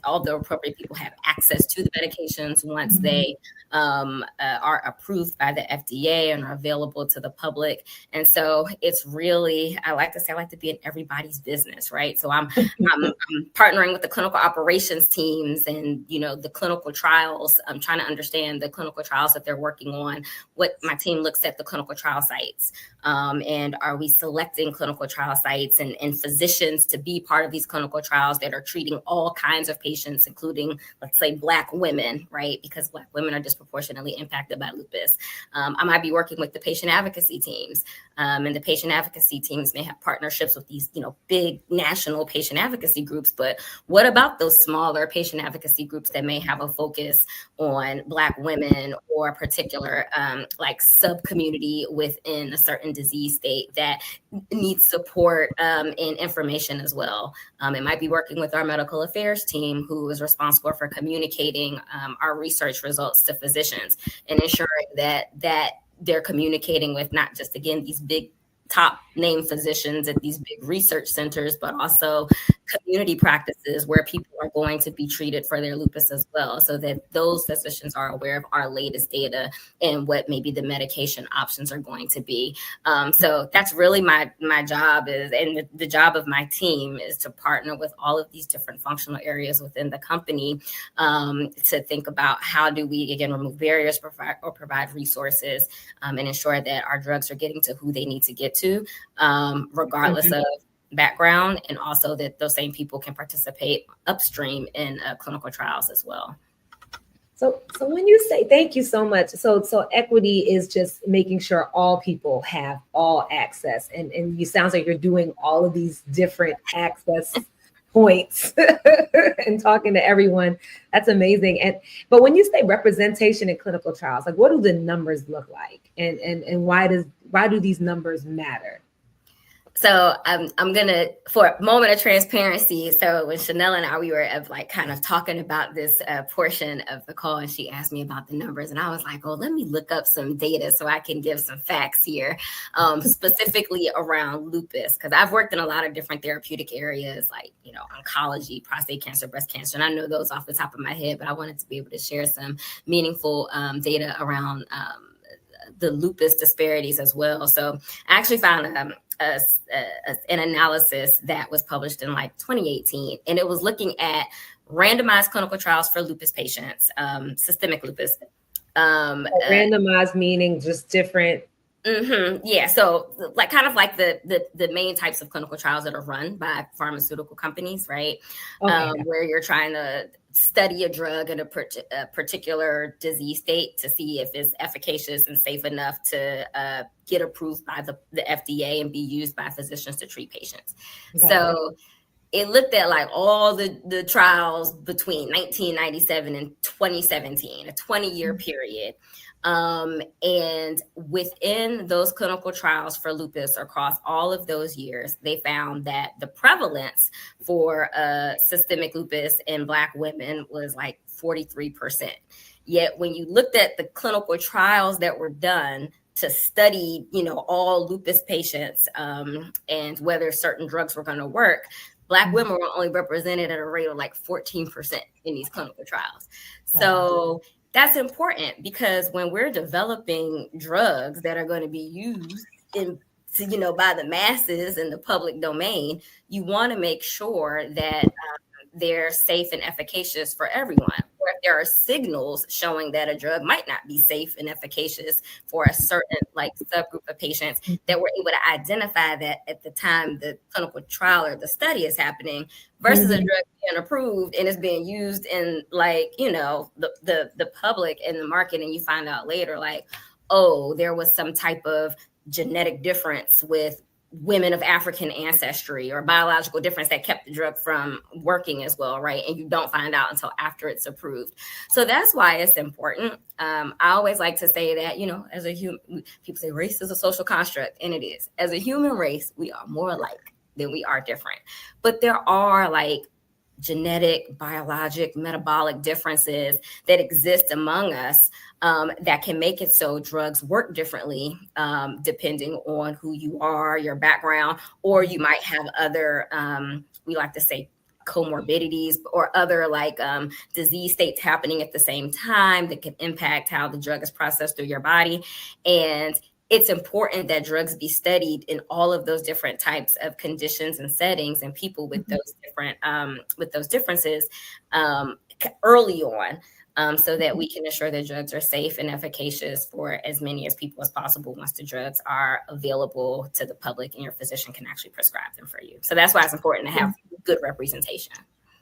all the appropriate people have access to the medications once they are approved by the FDA and are available to the public. And so it's really, I like to be in everybody's business, right? So I'm partnering with the clinical operations teams and, the clinical trials. I'm trying to understand the clinical trials that they're working on. My team looks at the clinical trial sites and are we selecting clinical trial sites and and physicians to be part of these clinical trials that are treating all kinds of patients, including, let's say, Black women, right? Because Black women are disproportionately impacted by lupus. I might be working with the patient advocacy teams, and the patient advocacy teams may have partnerships with these, big national patient advocacy groups. But what about those smaller patient advocacy groups that may have a focus on Black women or a particular like sub-community within a certain disease state that needs support and information as well? It might be working with our medical affairs team, who is responsible for communicating our research results to physicians and ensuring that they're communicating with not just, again, these big top name physicians at these big research centers, but also community practices where people are going to be treated for their lupus as well, so that those physicians are aware of our latest data and what maybe the medication options are going to be. So that's really my job is, and the job of my team is to partner with all of these different functional areas within the company to think about how do we, again, remove barriers or provide resources and ensure that our drugs are getting to who they need to get to, regardless of background, and also that those same people can participate upstream in clinical trials as well. So when you say, thank you so much. So equity is just making sure all people have all access, and you sounds like you're doing all of these different access points and talking to everyone. That's amazing. But when you say representation in clinical trials, like what do the numbers look like, and why do these numbers matter? So I'm gonna, for a moment of transparency. So when Chanel and I, we were kind of talking about this portion of the call, and she asked me about the numbers, and I was like, "Oh, let me look up some data so I can give some facts here, specifically around lupus, because I've worked in a lot of different therapeutic areas, like oncology, prostate cancer, breast cancer, and I know those off the top of my head, but I wanted to be able to share some meaningful data around the lupus disparities as well. So I actually found an analysis that was published in 2018, and it was looking at randomized clinical trials for lupus patients, systemic lupus. Randomized meaning just different. Yeah. So kind of like the main types of clinical trials that are run by pharmaceutical companies, right? Okay. Where you're trying to study a drug in a particular disease state to see if it's efficacious and safe enough to get approved by the FDA and be used by physicians to treat patients. Okay. So it looked at all the trials between 1997 and 2017, a 20-year period. And within those clinical trials for lupus across all of those years, they found that the prevalence for systemic lupus in Black women was 43%. Yet when you looked at the clinical trials that were done to study, all lupus patients and whether certain drugs were going to work, Black women were only represented at a rate of 14% in these clinical trials. So that's important, because when we're developing drugs that are going to be used by the masses in the public domain, you want to make sure that they're safe and efficacious for everyone. Or if there are signals showing that a drug might not be safe and efficacious for a certain subgroup of patients, that we're able to identify that at the time the clinical trial or the study is happening, versus a drug being approved and it's being used in the public and the market, and you find out later oh, there was some type of genetic difference with women of African ancestry or biological difference that kept the drug from working as well, right? And you don't find out until after it's approved. So that's why it's important. I always like to say that, as a human, people say race is a social construct, and it is. As a human race, we are more alike than we are different. But there are genetic, biologic, metabolic differences that exist among us that can make it so drugs work differently depending on who you are, your background, or you might have other, we like to say, comorbidities or other disease states happening at the same time that can impact how the drug is processed through your body. And it's important that drugs be studied in all of those different types of conditions and settings and people with those different with those differences early on. so that we can ensure that drugs are safe and efficacious for as many as people as possible once the drugs are available to the public and your physician can actually prescribe them for you. So that's why it's important to have good representation.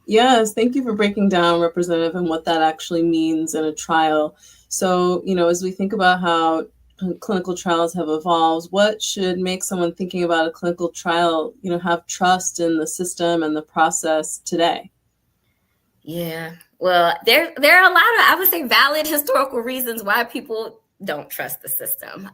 Yes, thank you for breaking down, Representative, and what that actually means in a trial. So, as we think about how clinical trials have evolved, what should make someone thinking about a clinical trial, have trust in the system and the process today? Yeah, well, there are a lot of, I would say, valid historical reasons why people don't trust the system.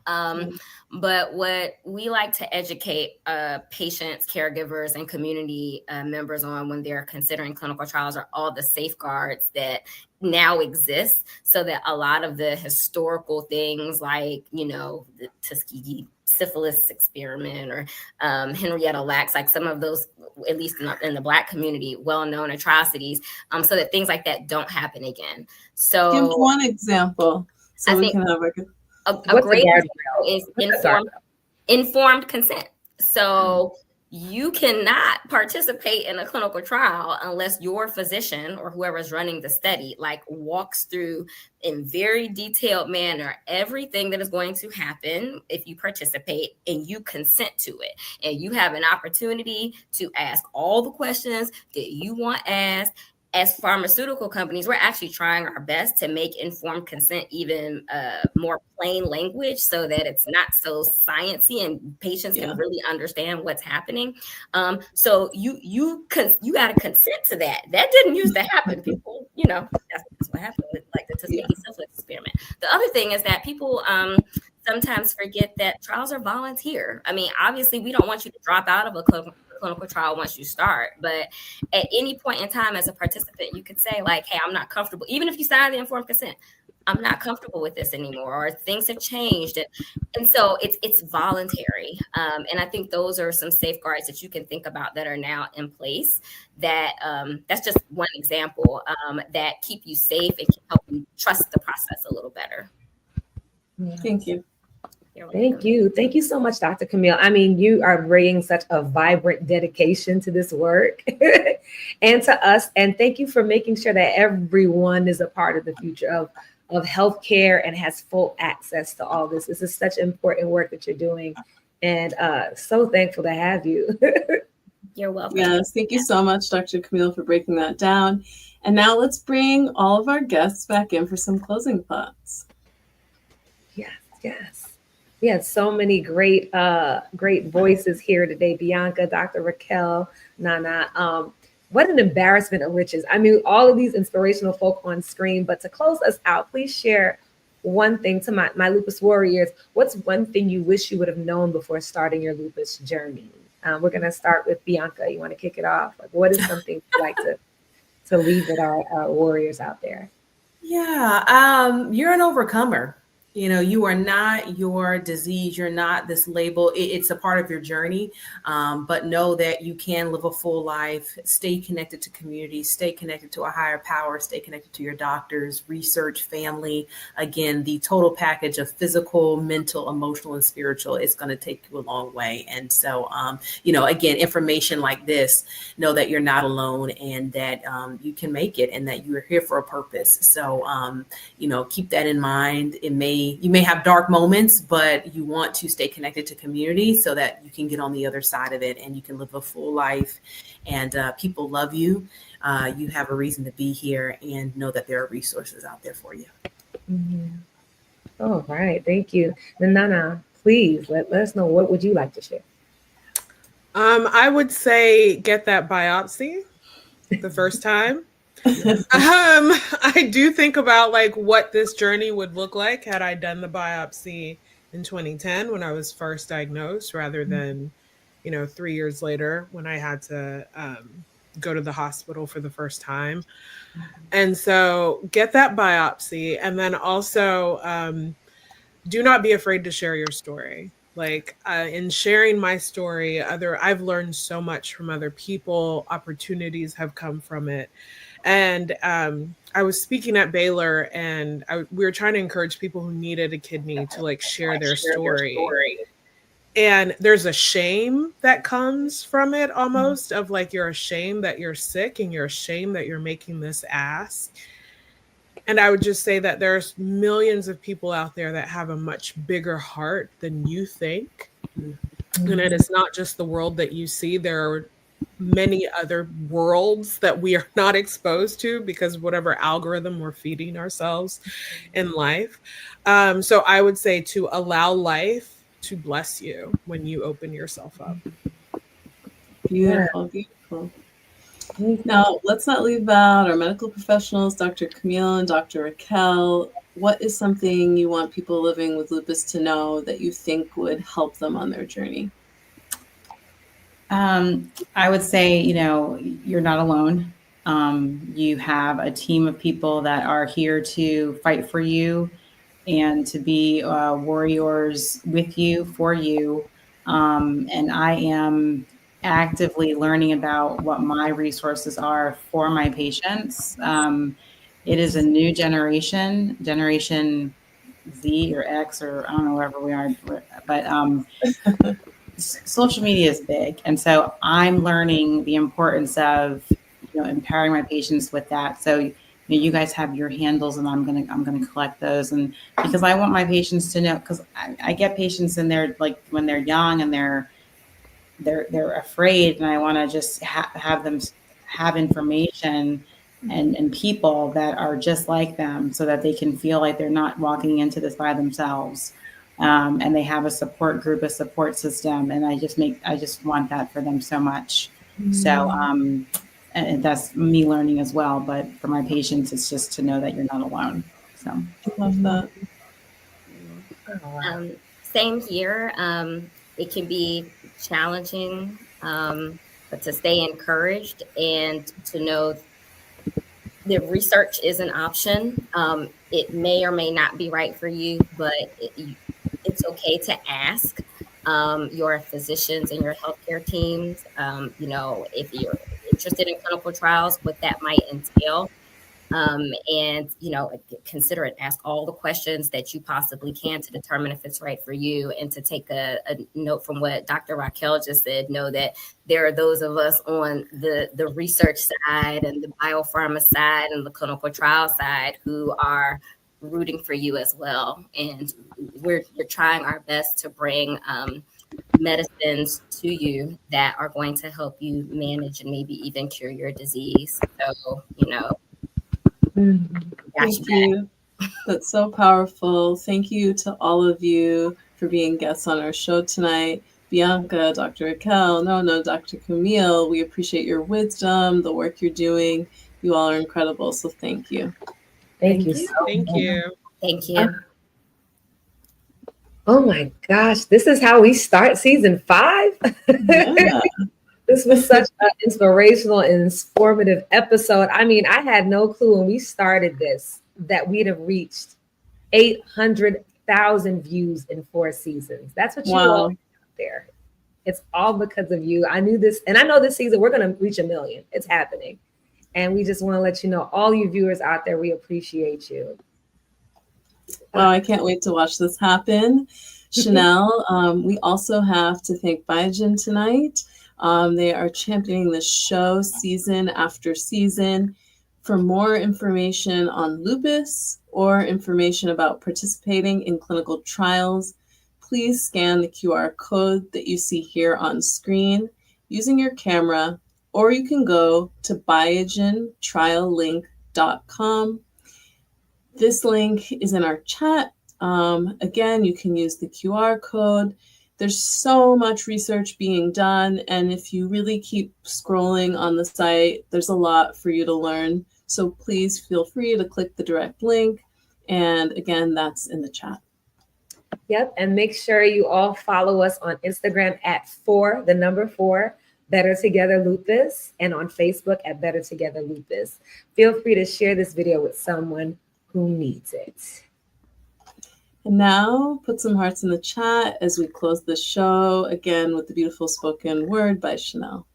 But what we like to educate patients, caregivers, and community members on when they're considering clinical trials are all the safeguards that now exist, so that a lot of the historical things like, the Tuskegee syphilis experiment or Henrietta Lacks, like some of those, at least in the Black community, well-known atrocities, so that things like that don't happen again. So give one example so we can have a great example is informed consent. So you cannot participate in a clinical trial unless your physician or whoever's running the study walks through in very detailed manner everything that is going to happen if you participate and you consent to it. And you have an opportunity to ask all the questions that you want asked. As pharmaceutical companies, we're actually trying our best to make informed consent even more plain language so that it's not so sciencey and patients can really understand what's happening. So you got to consent to that. That didn't used to happen. People, that's what happened with the Tuskegee syphilis experiment. The other thing is that people sometimes forget that trials are volunteer. I mean, obviously, we don't want you to drop out of a clinical trial once you start, but at any point in time as a participant, you could say hey, I'm not comfortable. Even if you sign the informed consent, I'm not comfortable with this anymore, or things have changed. And so it's voluntary. And I think those are some safeguards that you can think about that are now in place that that's just one example that keep you safe and can help you trust the process a little better. Thank you. Thank you. Thank you so much, Dr. Camille. I mean, you are bringing such a vibrant dedication to this work and to us. And thank you for making sure that everyone is a part of the future of healthcare and has full access to all this. This is such important work that you're doing. And so thankful to have you. You're welcome. Yes, thank you so much, Dr. Camille, for breaking that down. And now let's bring all of our guests back in for some closing thoughts. Yes. We had so many great voices here today. Bianca, Dr. Raquel, Nana. What an embarrassment of riches. I mean, all of these inspirational folk on screen, but to close us out, please share one thing to my lupus warriors. What's one thing you wish you would have known before starting your lupus journey? We're going to start with Bianca. You want to kick it off? What is something you'd like to leave with our warriors out there? Yeah, you're an overcomer. You are not your disease. You're not this label. It's a part of your journey. But know that you can live a full life, stay connected to community, stay connected to a higher power, stay connected to your doctors, research, family. Again, the total package of physical, mental, emotional, and spiritual is going to take you a long way. And so, again, information like this, know that you're not alone and that you can make it and that you are here for a purpose. So, keep that in mind. You may have dark moments, but you want to stay connected to community so that you can get on the other side of it and you can live a full life and people love you. You have a reason to be here and know that there are resources out there for you. Mm-hmm. All right. Thank you. Nana, please let us know, what would you like to share? I would say get that biopsy the first time. I do think about what this journey would look like had I done the biopsy in 2010 when I was first diagnosed, rather than 3 years later when I had to go to the hospital for the first time. And so get that biopsy, and then also do not be afraid to share your story. In sharing my story, I've learned so much from other people. Opportunities have come from it. And I was speaking at Baylor, and we were trying to encourage people who needed a kidney to share their story. And there's a shame that comes from it, almost, of you're ashamed that you're sick and you're ashamed that you're making this ask. And I would just say that there's millions of people out there that have a much bigger heart than you think. And it is not just the world that you see. There are many other worlds that we are not exposed to because whatever algorithm we're feeding ourselves in life. So I would say to allow life to bless you when you open yourself up. Beautiful, beautiful. Now, let's not leave out our medical professionals, Dr. Camille and Dr. Raquel. What is something you want people living with lupus to know that you think would help them on their journey? I would say, you're not alone. You have a team of people that are here to fight for you and to be warriors with you, for you. And I am actively learning about what my resources are for my patients. It is a new generation Z or X, or I don't know wherever we are, but social media is big. And so I'm learning the importance of, empowering my patients with that. So you guys have your handles, and I'm gonna collect those, and because I want my patients to know, because I get patients and they're like, when they're young and they're afraid, and I want to just have them have information and people that are just like them, so that they can feel like they're not walking into this by themselves, and they have a support group, a support system, and I just want that for them so much. So and that's me learning as well. But for my patients, it's just to know that you're not alone. So I love that. Same here. It can be challenging, but to stay encouraged and to know the research is an option. It may or may not be right for you, but it's okay to ask your physicians and your healthcare teams, if you're interested in clinical trials, what that might entail. And consider it, ask all the questions that you possibly can to determine if it's right for you. And to take a note from what Dr. Raquel just said, know that there are those of us on the research side and the biopharma side and the clinical trial side who are rooting for you as well. And we're trying our best to bring medicines to you that are going to help you manage and maybe even cure your disease. So, Thank you. That's so powerful. Thank you to all of you for being guests on our show tonight. Bianca, Dr. Raquel, Dr. Camille, we appreciate your wisdom, the work you're doing. You all are incredible. So thank you. Thank you. Thank you. Thank you. Oh my gosh, this is how we start season 5. Yeah. This was such an inspirational and informative episode. I mean, I had no clue when we started this that we'd have reached 800,000 views in 4 seasons. That's what you all out there. It's all because of you. I knew this, and I know this season we're going to reach 1 million. It's happening. And we just want to let you know, all you viewers out there, we appreciate you. Well, I can't wait to watch this happen. Chanel, we also have to thank Biogen tonight. They are championing the show season after season. For more information on lupus or information about participating in clinical trials, please scan the QR code that you see here on screen using your camera, or you can go to biogentriallink.com. This link is in our chat. Again, you can use the QR code. There's so much research being done, and if you really keep scrolling on the site, there's a lot for you to learn. So please feel free to click the direct link. And again, that's in the chat. Yep, and make sure you all follow us on Instagram at 4 Better Together Lupus, and on Facebook at Better Together Lupus. Feel free to share this video with someone who needs it. And now put some hearts in the chat as we close the show, again with the beautiful spoken word by Chanel.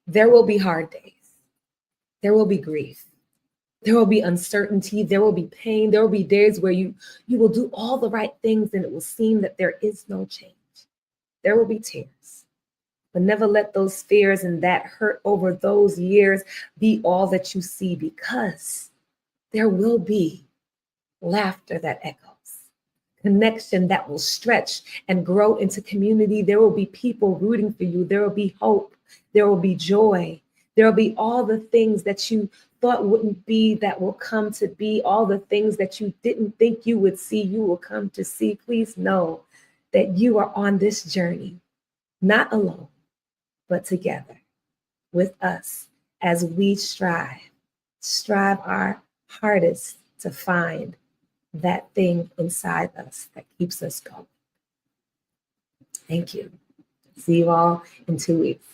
There will be hard days. There will be grief. There will be uncertainty. There will be pain. There will be days where you will do all the right things and it will seem that there is no change. There will be tears. But never let those fears and that hurt over those years be all that you see, because there will be laughter that echoes, connection that will stretch and grow into community. There will be people rooting for you. There will be hope. There will be joy. There will be all the things that you thought wouldn't be that will come to be. All the things that you didn't think you would see, you will come to see. Please know that you are on this journey, not alone, but together with us as we strive our hardest to find that thing inside us that keeps us going. Thank you. See you all in 2 weeks.